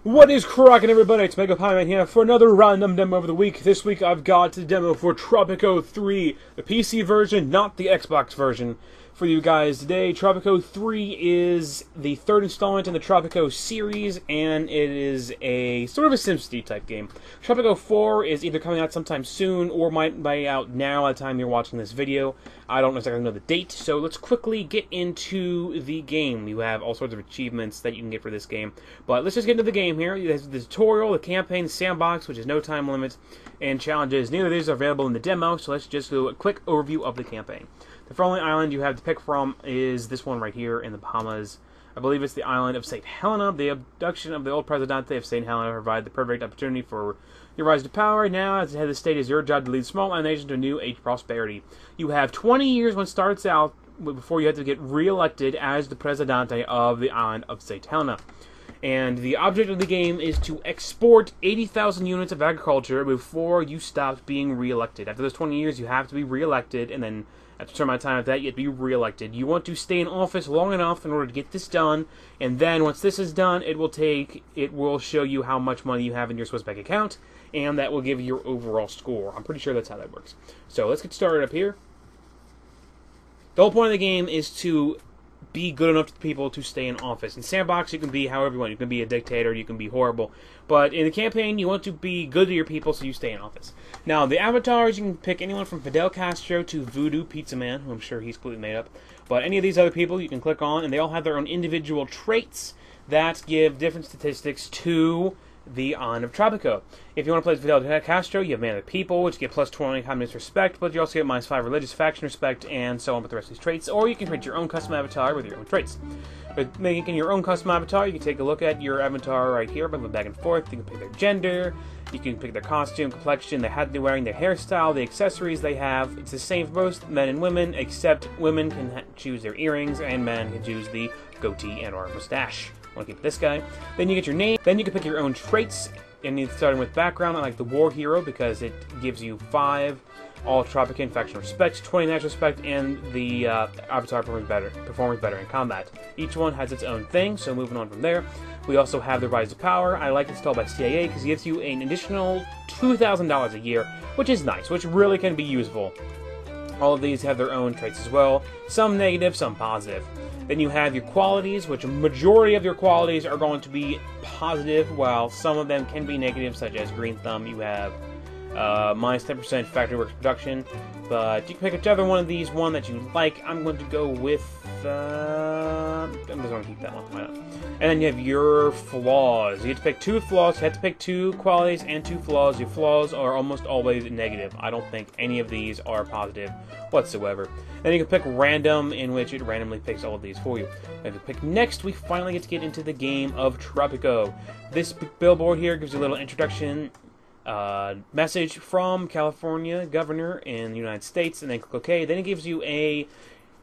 What is cracking, everybody? It's MegapiemanPHD here for another random demo of the week. This week I've got the demo for Tropico 3, the PC version, not the Xbox version, for you guys today. Tropico 3 is the third installment in the Tropico series, and it is a sort of a SimCity type game. Tropico 4 is either coming out sometime soon or might be out now at the time you're watching this video. I don't exactly know the date, so let's quickly get into the game. You have all sorts of achievements that you can get for this game, but let's just get into the game here. There's the tutorial, the campaign, the sandbox, which is no time limit, and challenges. Neither of these are available in the demo, so let's just do a quick overview of the campaign. The only island you have to pick from is this one right here in the Bahamas. I believe it's the island of St. Helena. The abduction of the old Presidente of St. Helena provided the perfect opportunity for your rise to power. Now, as the head of the state, is your job to lead a small island nation to a new age of prosperity. You have 20 years when it starts out before you have to get re-elected as the Presidente of the island of St. Helena. And the object of the game is to export 80,000 units of agriculture before you stop being re-elected. After those 20 years, you have to be re-elected, and then after a certain amount of time after that, you have to be re-elected. You want to stay in office long enough in order to get this done, and then once this is done, it will show you how much money you have in your Swiss bank account, and that will give you your overall score. I'm pretty sure that's how that works. So let's get started up here. The whole point of the game is to be good enough to people to stay in office. In Sandbox, you can be however you want. You can be a dictator, you can be horrible. But in the campaign, you want to be good to your people, so you stay in office. Now, the avatars, you can pick anyone from Fidel Castro to Voodoo Pizza Man, who I'm sure he's completely made up. But any of these other people you can click on, and they all have their own individual traits that give different statistics to the island of Tropico. If you want to play as Fidel Castro, you have Man of the People, which get plus 20 communist respect, but you also get minus 5 religious faction respect, and so on with the rest of these traits. Or you can create your own custom avatar with your own traits. But making your own custom avatar, you can take a look at your avatar right here, moving back and forth. You can pick their gender, you can pick their costume, complexion, the hat they're wearing, their hairstyle, the accessories they have. It's the same for both men and women, except women can choose their earrings, and men can choose the goatee and or mustache. Want to keep this guy. Then you get your name. Then you can pick your own traits. And starting with background, I like the War Hero because it gives you 5 all Tropican faction respect, 20 natural respect, and the avatar performs better in combat. Each one has its own thing, so moving on from there. We also have the Rise to Power. I like it installed by CIA because it gives you an additional $2,000 a year, which is nice, which really can be useful. All of these have their own traits as well, some negative, some positive. Then you have your qualities, which a majority of your qualities are going to be positive, while some of them can be negative, such as Green Thumb. You have minus 10% factory works production, but you can pick whichever one of these, one that you like. I'm going to go with, I'm just going to keep that one. Why not? And then you have your flaws. You have to pick 2 flaws. You have to pick 2 qualities and 2 flaws. Your flaws are almost always negative. I don't think any of these are positive whatsoever. Then you can pick random, in which it randomly picks all of these for you. If you pick next, we finally get to get into the game of Tropico. This billboard here gives you a little introduction message from California governor in the United States, and then click OK. Then it gives you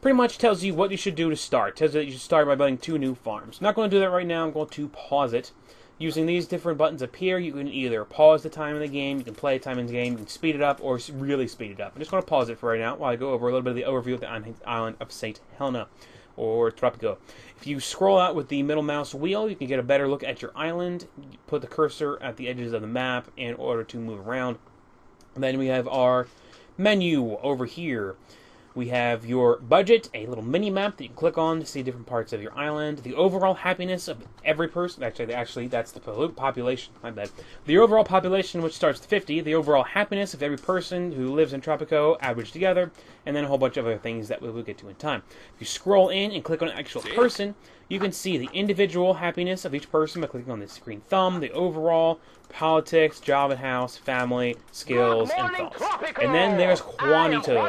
pretty much tells you what you should do to start. Tells you that you should start by building 2 new farms. I'm not going to do that right now. I'm going to pause it. Using these different buttons up here, you can either pause the time in the game, you can play time in the game, you can speed it up, or really speed it up. I'm just going to pause it for right now while I go over a little bit of the overview of the island of St. Helena, or Tropico. If you scroll out with the middle mouse wheel, you can get a better look at your island. You put the cursor at the edges of the map in order to move around. And then we have our menu over here. We have your budget, a little mini-map that you can click on to see different parts of your island. The overall happiness of every person. Actually, that's the population. My bad. The overall population, which starts at 50. The overall happiness of every person who lives in Tropico, averaged together. And then a whole bunch of other things that we will get to in time. If you scroll in and click on an actual person, you can see the individual happiness of each person by clicking on this green thumb, the overall, politics, job and house, family, skills, and thoughts. Tropico. And then there's Juanito.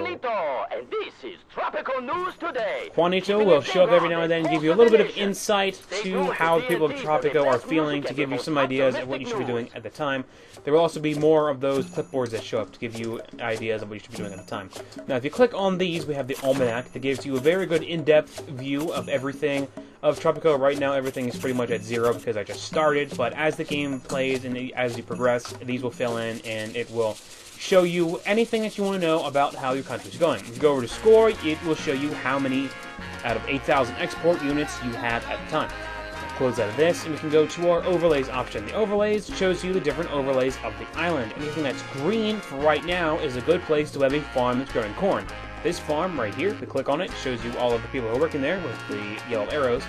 And this is Tropico News Today. Juanito will show up every now and then and give you a little bit of insight to how the people of Tropico are feeling, to give you some ideas of what you should be doing at the time. There will also be more of those clipboards that show up to give you ideas of what you should be doing at the time. Now, if you click on these, we have the Almanac that gives you a very good in-depth view of everything of Tropico. Right now, everything is pretty much at 0 because I just started, but as the game plays and as you progress, these will fill in and it will show you anything that you want to know about how your country is going. If you go over to score, it will show you how many out of 8,000 export units you have at the time. close out of this, and we can go to our overlays option. The overlays shows you the different overlays of the island. Anything that's green for right now is a good place to have a farm that's growing corn. This farm right here, if you click on it, shows you all of the people who are working there with the yellow arrows.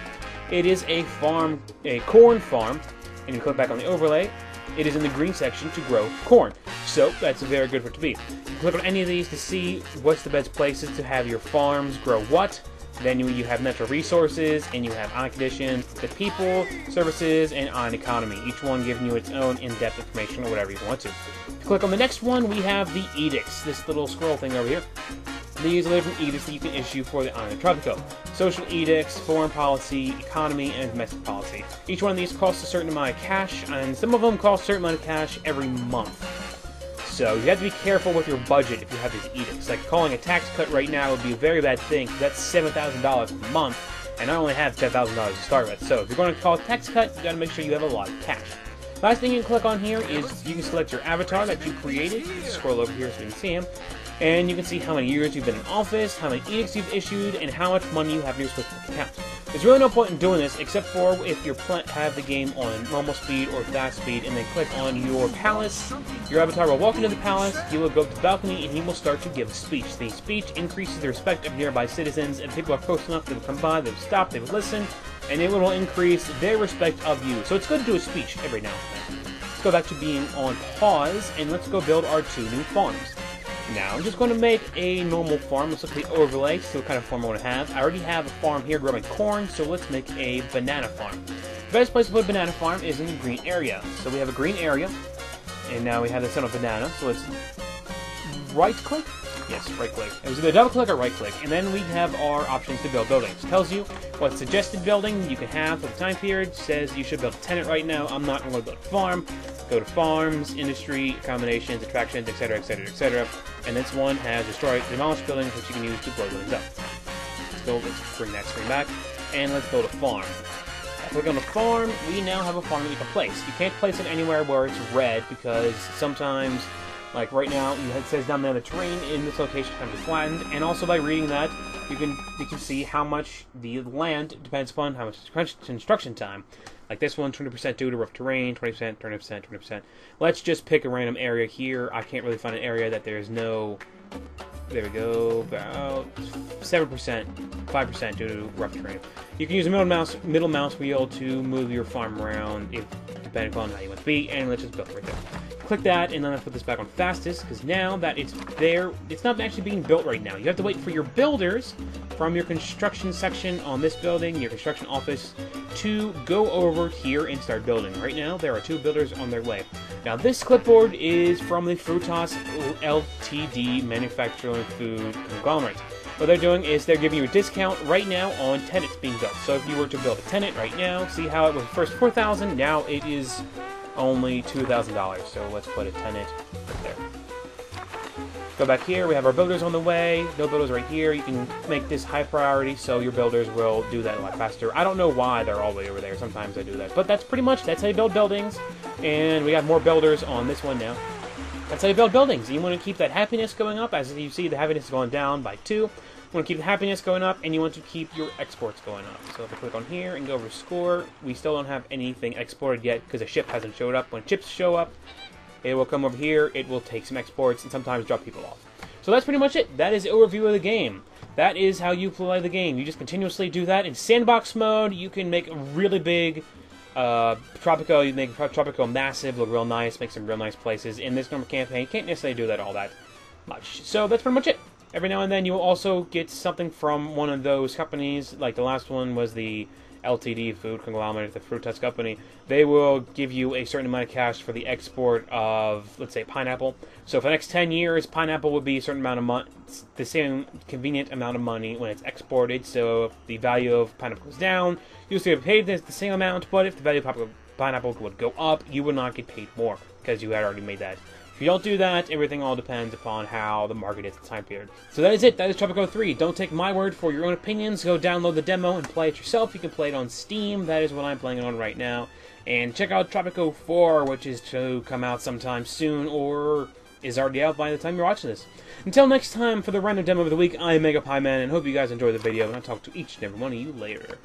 It is a farm, a corn farm, and you click back on the overlay. It is in the green section to grow corn. So that's very good for it to be. You can click on any of these to see what's the best places to have your farms grow what. Then you have natural resources, and you have island conditions, the people, services, and island economy. Each one giving you its own in-depth information or whatever you want to. If you click on the next one, we have the edicts. This little scroll thing over here. These are different edicts that you can issue for the island of Tropico. Social edicts, foreign policy, economy, and domestic policy. Each one of these costs a certain amount of cash, and some of them cost a certain amount of cash every month. So you have to be careful with your budget if you have these edicts. Like calling a tax cut right now would be a very bad thing, because that's $7,000 a month, and I only have $10,000 to start with. So if you're going to call a tax cut, you got to make sure you have a lot of cash. Last thing you can click on here is you can select your avatar that you created. Scroll over here so you can see him. And you can see how many years you've been in office, how many edicts you've issued, and how much money you have in your specific account. There's really no point in doing this except for if you have the game on normal speed or fast speed, and then click on your palace. Your avatar will walk into the palace, he will go up to the balcony, and he will start to give a speech. The speech increases the respect of nearby citizens, and if people are close enough, they will come by, they will stop, they will listen, and it will increase their respect of you. So it's good to do a speech every now and then. Let's go back to being on pause, and let's go build our 2 new farms. Now, I'm just going to make a normal farm. Let's look at the overlay, see what kind of farm I want to have. I already have a farm here growing corn, so let's make a banana farm. The best place to put a banana farm is in the green area. So we have a green area, and now we have the son of banana. So let's right-click? Yes, right-click. It was either double-click or right-click. And then we have our options to build buildings. It tells you what suggested building you can have for the time period. It says you should build a tenant right now. I'm not going to build a farm. Go to farms, industry, accommodations, attractions, etc., etc., etc. And this one has destroyed, demolished buildings, which you can use to blow buildings up. Let's bring that screen back, and let's build a farm. Click on the farm. We now have a farm that you can place. You can't place it anywhere where it's red, because sometimes, like right now, it says down there the terrain in this location can be flattened, and also by reading that, you can see how much the land depends upon how much construction time. Like this one, 20% due to rough terrain, 20%, 20%, 20%. Let's just pick a random area here. I can't really find an area that there's no... There we go, about 7%, 5% due to rough terrain. You can use the middle mouse wheel to move your farm around, depending upon how you want to be, and let's just build right there. Click that, and then let's put this back on fastest, because now that it's there, it's not actually being built right now. You have to wait for your builders from your construction section on this building, your construction office, to go over here and start building. Right now, there are 2 builders on their way. Now, this clipboard is from the Frutas Ltd. Manufacturing Food Conglomerate. What they're doing is they're giving you a discount right now on tenants being built. So if you were to build a tenant right now, see how it was first $4,000, now it is only $2,000. So let's put a tenant right there. Go back here, we have our builders on the way. No builders right here. You can make this high priority so your builders will do that a lot faster. I don't know why they're all the way over there. Sometimes I do that. But that's how you build buildings. And we have more builders on this one now. That's how you build buildings. You want to keep that happiness going up. As you see, the happiness is going down by 2. You want to keep the happiness going up, and you want to keep your exports going up. So if I click on here and go over to score, we still don't have anything exported yet because a ship hasn't showed up. When ships show up, it will come over here, it will take some exports, and sometimes drop people off. So that's pretty much it. That is an overview of the game. That is how you play the game. You just continuously do that. In sandbox mode, you can make a really big Tropico. You make Tropico massive, look real nice, make some real nice places. In this normal campaign, you can't necessarily do that all that much. So that's pretty much it. Every now and then, you will also get something from one of those companies. Like the last one was the LTD Food Conglomerate, the Frutas Company. They will give you a certain amount of cash for the export of, let's say, pineapple. So for the next 10 years, pineapple would be a certain amount of money, the same convenient amount of money when it's exported. So if the value of pineapple goes down, you still get paid the same amount, but if the value of pineapple would go up, you would not get paid more because you had already made that. If you don't do that, everything all depends upon how the market is at the time period. So that is it. That is Tropico 3. Don't take my word for your own opinions. Go download the demo and play it yourself. You can play it on Steam. That is what I'm playing it on right now. And check out Tropico 4, which is to come out sometime soon, or is already out by the time you're watching this. Until next time, for the random demo of the week, I'm MegapieMan, and hope you guys enjoyed the video, and I'll talk to each and every one of you later.